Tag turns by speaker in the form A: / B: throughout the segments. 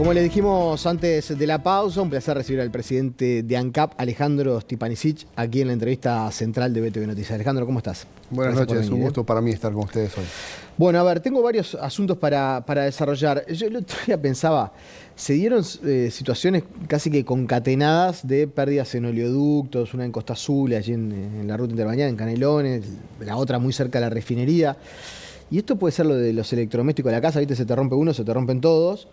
A: Como le dijimos antes de la pausa, un placer recibir al presidente de ANCAP, Alejandro Stipanisic, aquí en la entrevista central de BTV Noticias. Alejandro, ¿cómo estás?
B: Buenas noches, un gusto para mí estar con ustedes hoy.
A: Bueno, a ver, tengo varios asuntos para desarrollar. Yo el otro día pensaba, se dieron situaciones casi que concatenadas de pérdidas en oleoductos, una en Costa Azul, allí en la ruta interbañada, en Canelones, la otra muy cerca de la refinería. Y esto puede ser lo de los electrodomésticos de la casa, ¿viste? Se te rompe uno, se te rompen todos.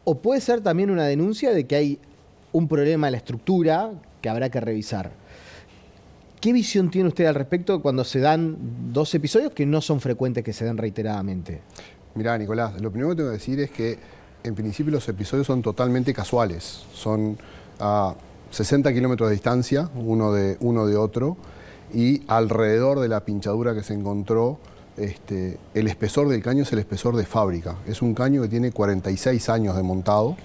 A: O puede ser también una denuncia de que hay un problema en la estructura que habrá que revisar. ¿Qué visión tiene usted al respecto cuando se dan dos episodios que no son frecuentes que se den reiteradamente?
B: Mirá, Nicolás, lo primero que tengo que decir es que en principio los episodios son totalmente casuales. Son a 60 kilómetros de distancia uno de otro, y alrededor de la pinchadura que se encontró, el espesor del caño es el espesor de fábrica. Es un caño que tiene 46 años de montado.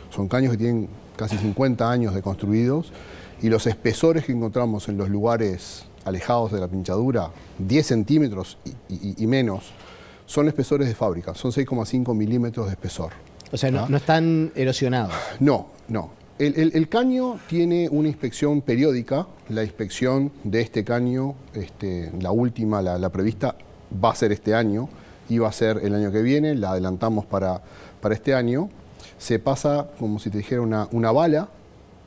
B: Son caños que tienen casi 50 años de construidos. Y los espesores que encontramos en los lugares alejados de la pinchadura, 10 centímetros y menos, son espesores de fábrica. Son 6,5 milímetros de espesor.
A: O sea, no están erosionados.
B: No. El caño tiene una inspección periódica. La inspección de este caño, la última, la prevista, va a ser este año. Iba a ser el año que viene, la adelantamos para este año. Se pasa, como si te dijera, una bala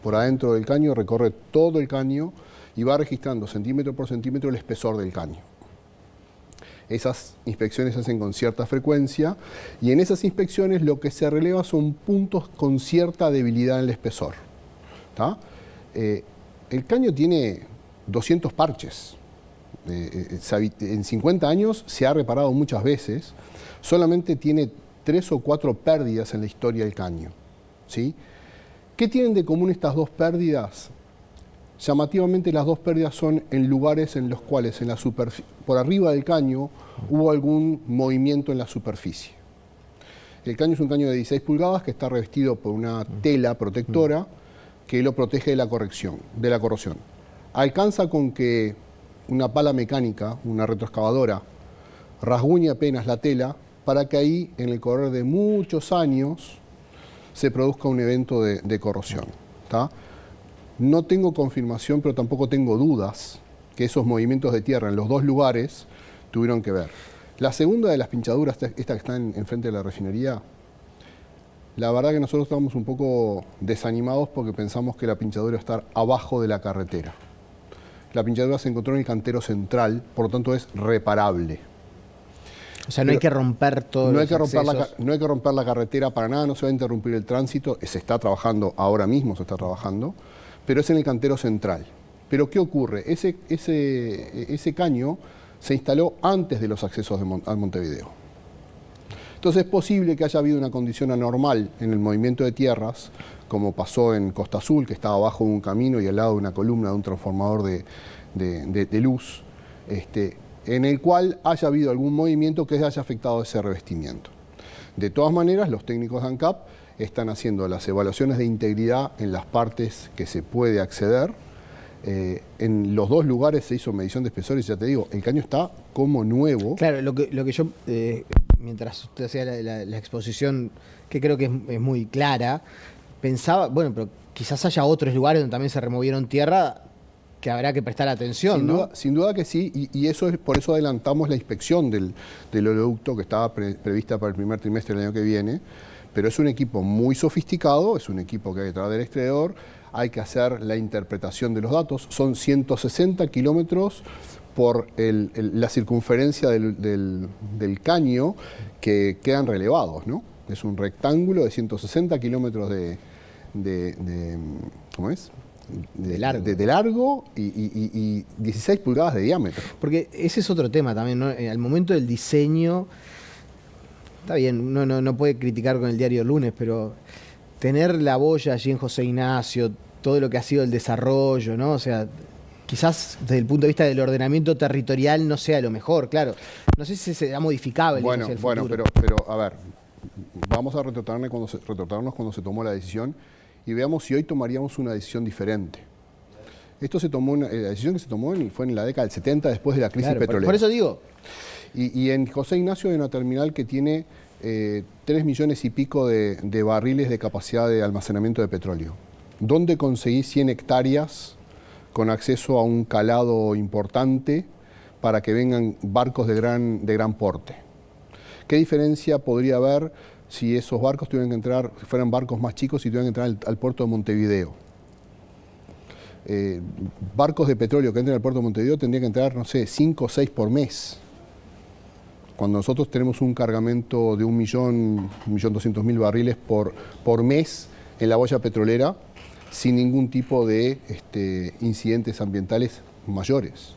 B: por adentro del caño, recorre todo el caño y va registrando centímetro por centímetro el espesor del caño. Esas inspecciones se hacen con cierta frecuencia y en esas inspecciones lo que se releva son puntos con cierta debilidad en el espesor. El caño tiene 200 parches. En 50 años se ha reparado muchas veces. Solamente tiene 3 o 4 pérdidas en la historia del caño, ¿sí? ¿Qué tienen de común estas dos pérdidas? Llamativamente, las dos pérdidas son en lugares en los cuales por arriba del caño hubo algún movimiento en la superficie. El caño es un caño de 16 pulgadas que está revestido por una tela protectora que lo protege de la corrosión. Alcanza con que una pala mecánica, una retroexcavadora, rasguñe apenas la tela para que ahí, en el correr de muchos años, se produzca un evento de corrosión. No tengo confirmación, pero tampoco tengo dudas que esos movimientos de tierra en los dos lugares tuvieron que ver. La segunda de las pinchaduras, esta que está enfrente de la refinería, la verdad que nosotros estábamos un poco desanimados porque pensamos que la pinchadura iba a estar abajo de la carretera. La pinchadura se encontró en el cantero central, por lo tanto es reparable.
A: O sea, no hay que romper todo.
B: No hay que romper la carretera para nada, no se va a interrumpir el tránsito. Se está trabajando, ahora mismo se está trabajando, pero es en el cantero central. Pero ¿qué ocurre? Ese caño se instaló antes de los accesos al Montevideo. Entonces es posible que haya habido una condición anormal en el movimiento de tierras, como pasó en Costa Azul, que estaba abajo de un camino y al lado de una columna de un transformador de luz, en el cual haya habido algún movimiento que haya afectado ese revestimiento. De todas maneras, los técnicos de ANCAP están haciendo las evaluaciones de integridad en las partes que se puede acceder. En los dos lugares se hizo medición de espesores, ya te digo, el caño está como nuevo.
A: Claro, lo que yo, mientras usted hacía la exposición, que creo que es muy clara, pensaba, bueno, pero quizás haya otros lugares donde también se removieron tierra que habrá que prestar atención,
B: sin duda que sí, y por eso adelantamos la inspección del oleoducto que estaba prevista para el primer trimestre del año que viene, pero es un equipo muy sofisticado, es un equipo que hay que traer del exterior, hay que hacer la interpretación de los datos, son 160 kilómetros por la circunferencia del caño que quedan relevados, ¿no? Es un rectángulo de 160 kilómetros ¿cómo es? De largo y 16 pulgadas de diámetro.
A: Porque ese es otro tema también, ¿no? Al momento del diseño, está bien, uno no puede criticar con el diario Lunes, pero tener la boya allí en José Ignacio, todo lo que ha sido el desarrollo, ¿no? O sea, quizás desde el punto de vista del ordenamiento territorial no sea lo mejor, claro. No sé si será modificable.
B: Bueno, pero a ver, vamos a retrotraernos cuando se tomó la decisión y veamos si hoy tomaríamos una decisión diferente. La decisión que se tomó fue en la década del 70, después de la crisis petrolera.
A: Por eso digo.
B: Y en José Ignacio hay una terminal que tiene 3 millones y pico de barriles de capacidad de almacenamiento de petróleo. ¿Dónde conseguís 100 hectáreas con acceso a un calado importante para que vengan barcos de gran porte? ¿Qué diferencia podría haber si esos barcos tuvieran que entrar, fueran barcos más chicos y tuvieran que entrar al puerto de Montevideo? Barcos de petróleo que entren al puerto de Montevideo tendrían que entrar, no sé, 5 o 6 por mes. Cuando nosotros tenemos un cargamento de 1.200.000 barriles por mes en la boya petrolera, sin ningún tipo de incidentes ambientales mayores.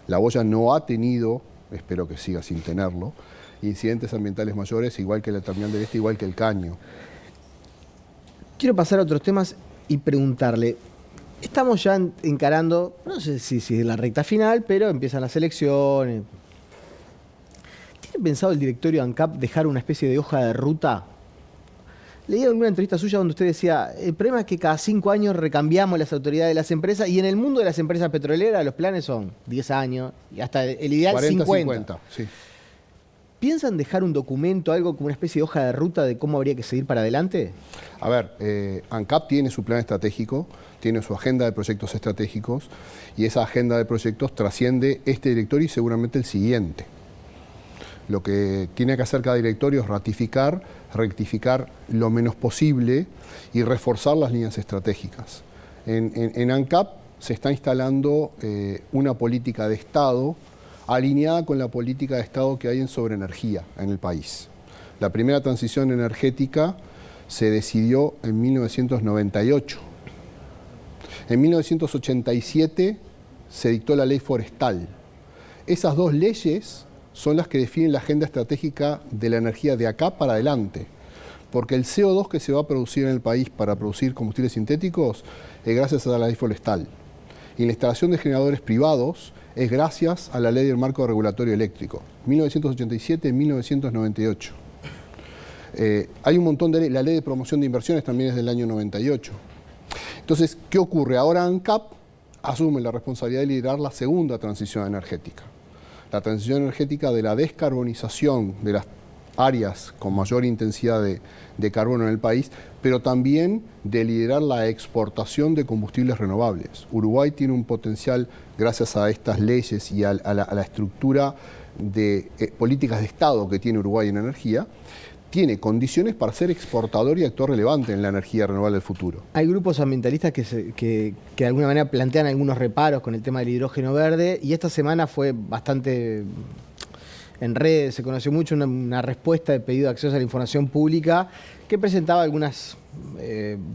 B: La boya no ha tenido, espero que siga sin tenerlo, incidentes ambientales mayores, igual que la terminal del Este, igual que el Caño.
A: Quiero pasar a otros temas y preguntarle, estamos ya encarando, no sé si es la recta final, pero empiezan las elecciones. ¿Tiene pensado el directorio de ANCAP dejar una especie de hoja de ruta? Leí alguna entrevista suya donde usted decía, el problema es que cada 5 años recambiamos las autoridades de las empresas y en el mundo de las empresas petroleras los planes son 10 años y hasta el ideal 50.
B: Sí.
A: ¿Piensan dejar un documento, algo como una especie de hoja de ruta de cómo habría que seguir para adelante?
B: A ver, ANCAP tiene su plan estratégico, tiene su agenda de proyectos estratégicos y esa agenda de proyectos trasciende este directorio y seguramente el siguiente. Lo que tiene que hacer cada directorio es ratificar, rectificar lo menos posible y reforzar las líneas estratégicas. En ANCAP se está instalando una política de Estado alineada con la política de Estado que hay sobre energía en el país. La primera transición energética se decidió en 1998. En 1987 se dictó la ley forestal. Esas 2 leyes son las que definen la agenda estratégica de la energía de acá para adelante. Porque el CO2 que se va a producir en el país para producir combustibles sintéticos es gracias a la ley forestal. Y la instalación de generadores privados es gracias a la ley del marco regulatorio eléctrico, 1987-1998. Hay un montón de leyes, la ley de promoción de inversiones también es del año 98. Entonces, ¿qué ocurre? Ahora ANCAP asume la responsabilidad de liderar la segunda transición energética. La transición energética de la descarbonización de las áreas con mayor intensidad de carbono en el país, pero también de liderar la exportación de combustibles renovables. Uruguay tiene un potencial, gracias a estas leyes y a la estructura de políticas de Estado que tiene Uruguay en energía, tiene condiciones para ser exportador y actor relevante en la energía renovable del futuro.
A: Hay grupos ambientalistas que de alguna manera plantean algunos reparos con el tema del hidrógeno verde y esta semana fue bastante en redes, se conoció mucho una respuesta de pedido de acceso a la información pública que presentaba algunas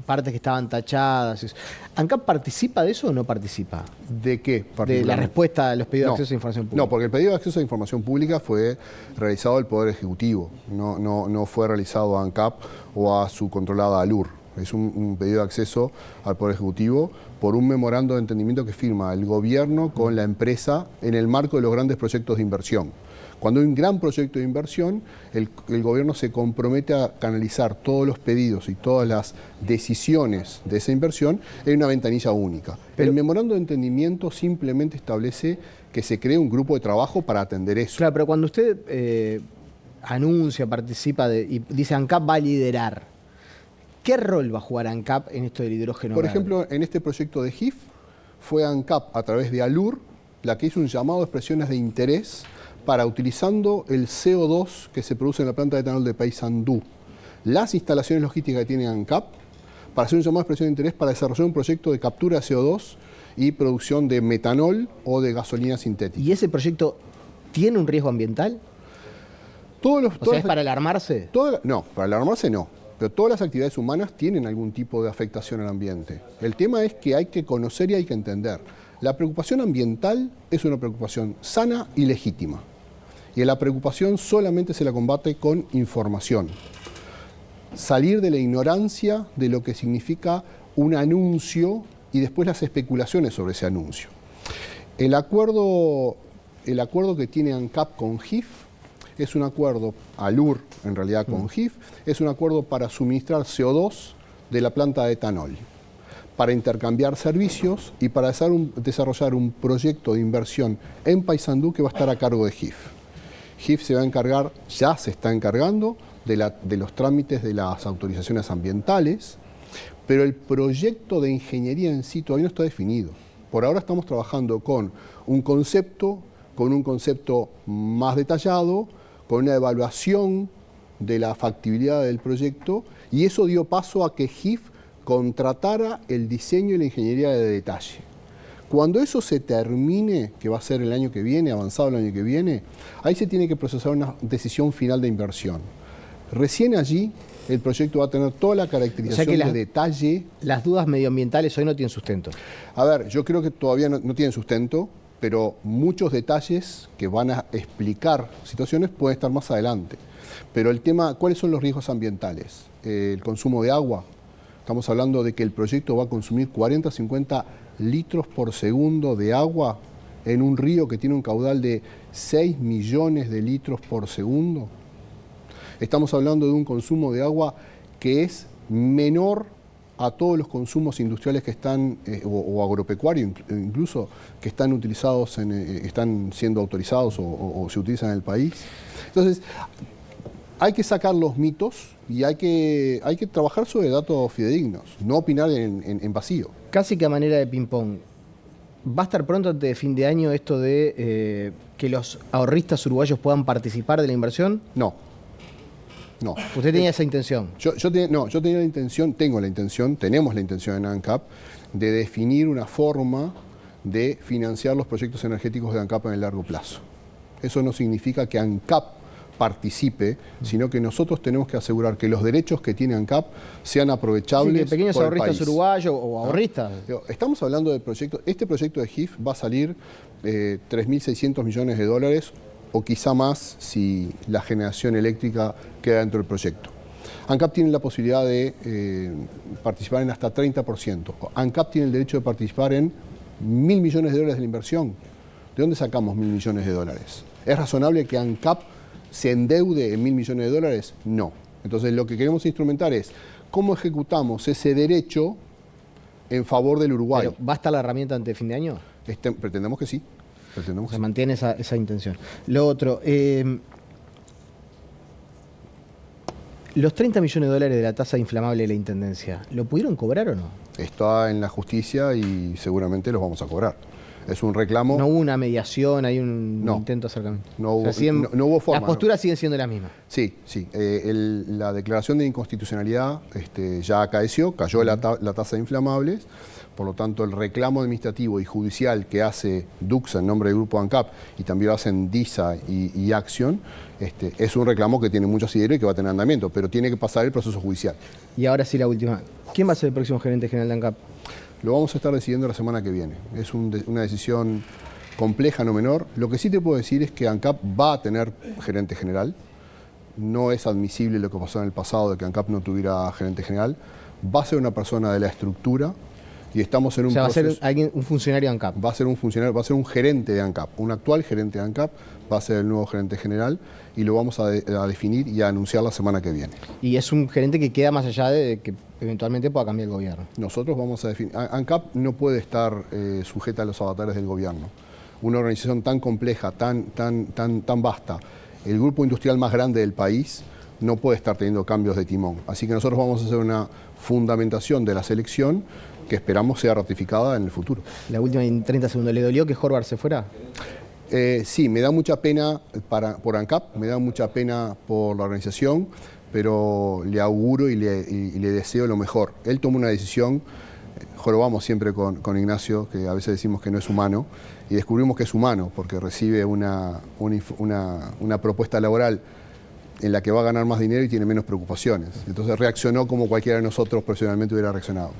A: partes que estaban tachadas. ¿ANCAP participa de eso o no participa?
B: ¿De qué?
A: De la respuesta a los pedidos de acceso a información pública.
B: No, porque el pedido de acceso a información pública fue realizado al Poder Ejecutivo, no fue realizado a ANCAP o a su controlada ALUR. Es un pedido de acceso al Poder Ejecutivo por un memorando de entendimiento que firma el gobierno con la empresa en el marco de los grandes proyectos de inversión. Cuando hay un gran proyecto de inversión, el gobierno se compromete a canalizar todos los pedidos y todas las decisiones de esa inversión en una ventanilla única. El memorando de entendimiento simplemente establece que se cree un grupo de trabajo para atender eso.
A: Claro, pero cuando usted anuncia, participa y dice ANCAP va a liderar, ¿qué rol va a jugar ANCAP en esto del hidrógeno
B: Por
A: verde?
B: ejemplo, en este proyecto de GIF, fue ANCAP a través de ALUR la que hizo un llamado a expresiones de interés para, utilizando el CO2 que se produce en la planta de etanol de Paysandú, las instalaciones logísticas que tiene ANCAP, para hacer un llamado de expresión de interés para desarrollar un proyecto de captura de CO2 y producción de metanol o de gasolina sintética.
A: ¿Y ese proyecto tiene un riesgo ambiental? ¿Es para alarmarse?
B: No, para alarmarse no. Pero todas las actividades humanas tienen algún tipo de afectación al ambiente. El tema es que hay que conocer y hay que entender. La preocupación ambiental es una preocupación sana y legítima. Y la preocupación solamente se la combate con información. Salir de la ignorancia de lo que significa un anuncio y después las especulaciones sobre ese anuncio. El acuerdo que tiene ANCAP con GIF es un acuerdo, ALUR en realidad con GIF, es un acuerdo para suministrar CO2 de la planta de etanol, para intercambiar servicios y para desarrollar un proyecto de inversión en Paysandú que va a estar a cargo de GIF. GIF se va a encargar, ya se está encargando, de los trámites de las autorizaciones ambientales, pero el proyecto de ingeniería en sí todavía no está definido. Por ahora estamos trabajando con un concepto más detallado, con una evaluación de la factibilidad del proyecto, y eso dio paso a que GIF contratara el diseño y la ingeniería de detalle. Cuando eso se termine, que va a ser el año que viene, avanzado el año que viene, ahí se tiene que procesar una decisión final de inversión. Recién allí el proyecto va a tener toda la caracterización de detalle.
A: Las dudas medioambientales hoy no tienen sustento.
B: A ver, yo creo que todavía no tienen sustento, pero muchos detalles que van a explicar situaciones pueden estar más adelante. Pero el tema, ¿cuáles son los riesgos ambientales? El consumo de agua. Estamos hablando de que el proyecto va a consumir 40 a 50 litros por segundo de agua en un río que tiene un caudal de 6 millones de litros por segundo. Estamos hablando de un consumo de agua que es menor a todos los consumos industriales que están, o agropecuarios incluso, que están utilizados, están siendo autorizados o se utilizan en el país. Entonces, hay que sacar los mitos y hay que trabajar sobre datos fidedignos, no opinar en vacío.
A: Casi que a manera de ping-pong, ¿va a estar pronto antes de fin de año esto de que los ahorristas uruguayos puedan participar de la inversión?
B: No.
A: ¿Usted tenía esa intención?
B: Tengo la intención, tenemos la intención en ANCAP de definir una forma de financiar los proyectos energéticos de ANCAP en el largo plazo. Eso no significa que ANCAP participe, sino que nosotros tenemos que asegurar que los derechos que tiene ANCAP sean aprovechables.
A: Sí, que pequeños
B: por el
A: ahorristas
B: país.
A: Uruguayos o ahorristas.
B: Estamos hablando de proyectos. Este proyecto de GIF va a salir 3.600 millones de dólares o quizá más si la generación eléctrica queda dentro del proyecto. ANCAP tiene la posibilidad de participar en hasta 30%. ANCAP tiene el derecho de participar en 1.000 millones de dólares de la inversión. ¿De dónde sacamos 1.000 millones de dólares? ¿Es razonable que ANCAP se endeude en 1.000 millones de dólares? No. Entonces lo que queremos instrumentar es cómo ejecutamos ese derecho en favor del Uruguay.
A: ¿Pero va a estar la herramienta ante fin de año?
B: Pretendemos que sí.
A: Se mantiene esa intención. Lo otro, los 30 millones de dólares de la tasa inflamable de la Intendencia, ¿lo pudieron cobrar o no?
B: Está en la justicia y seguramente los vamos a cobrar. Es un reclamo.
A: No hubo una mediación, hay un intento de acercamiento.
B: No hubo forma.
A: Las posturas siguen siendo las mismas.
B: Sí. La declaración de inconstitucionalidad ya cayó la tasa de inflamables. Por lo tanto, el reclamo administrativo y judicial que hace DUCSA en nombre del Grupo ANCAP y también lo hacen DISA y Acción, es un reclamo que tiene mucho asidero y que va a tener andamiento, pero tiene que pasar el proceso judicial.
A: Y ahora sí la última. ¿Quién va a ser el próximo gerente general de ANCAP?
B: Lo vamos a estar decidiendo la semana que viene. Es una decisión compleja, no menor. Lo que sí te puedo decir es que ANCAP va a tener gerente general. No es admisible lo que pasó en el pasado de que ANCAP no tuviera gerente general. Va a ser una persona de la estructura. Y estamos en un proceso.
A: Va a ser un funcionario de ANCAP.
B: Va a ser un funcionario, va a ser un gerente de ANCAP. Un actual gerente de ANCAP va a ser el nuevo gerente general y lo vamos a definir y a anunciar la semana que viene.
A: Y es un gerente que queda más allá de que eventualmente pueda cambiar el gobierno.
B: Nosotros vamos a definir. ANCAP no puede estar sujeta a los avatares del gobierno. Una organización tan compleja, tan vasta, el grupo industrial más grande del país, no puede estar teniendo cambios de timón. Así que nosotros vamos a hacer una fundamentación de la selección que esperamos sea ratificada en el futuro.
A: La última en 30 segundos, ¿le dolió que Horvath se fuera?
B: Sí, me da mucha pena por ANCAP, me da mucha pena por la organización, pero le auguro y le deseo lo mejor. Él tomó una decisión, jorobamos siempre con Ignacio, que a veces decimos que no es humano, y descubrimos que es humano, porque recibe una propuesta laboral en la que va a ganar más dinero y tiene menos preocupaciones. Entonces reaccionó como cualquiera de nosotros profesionalmente hubiera reaccionado.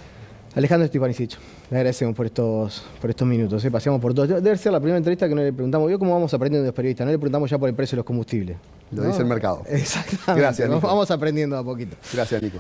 A: Alejandro Stipanisic, le agradecemos por estos minutos. Paseamos por todo. Debe ser la primera entrevista que no le preguntamos. ¿Vio cómo vamos aprendiendo de los periodistas? No le preguntamos ya por el precio de los combustibles.
B: Lo dice el mercado.
A: Exactamente.
B: Gracias, Nico.
A: Vamos aprendiendo a poquito.
B: Gracias, Nico.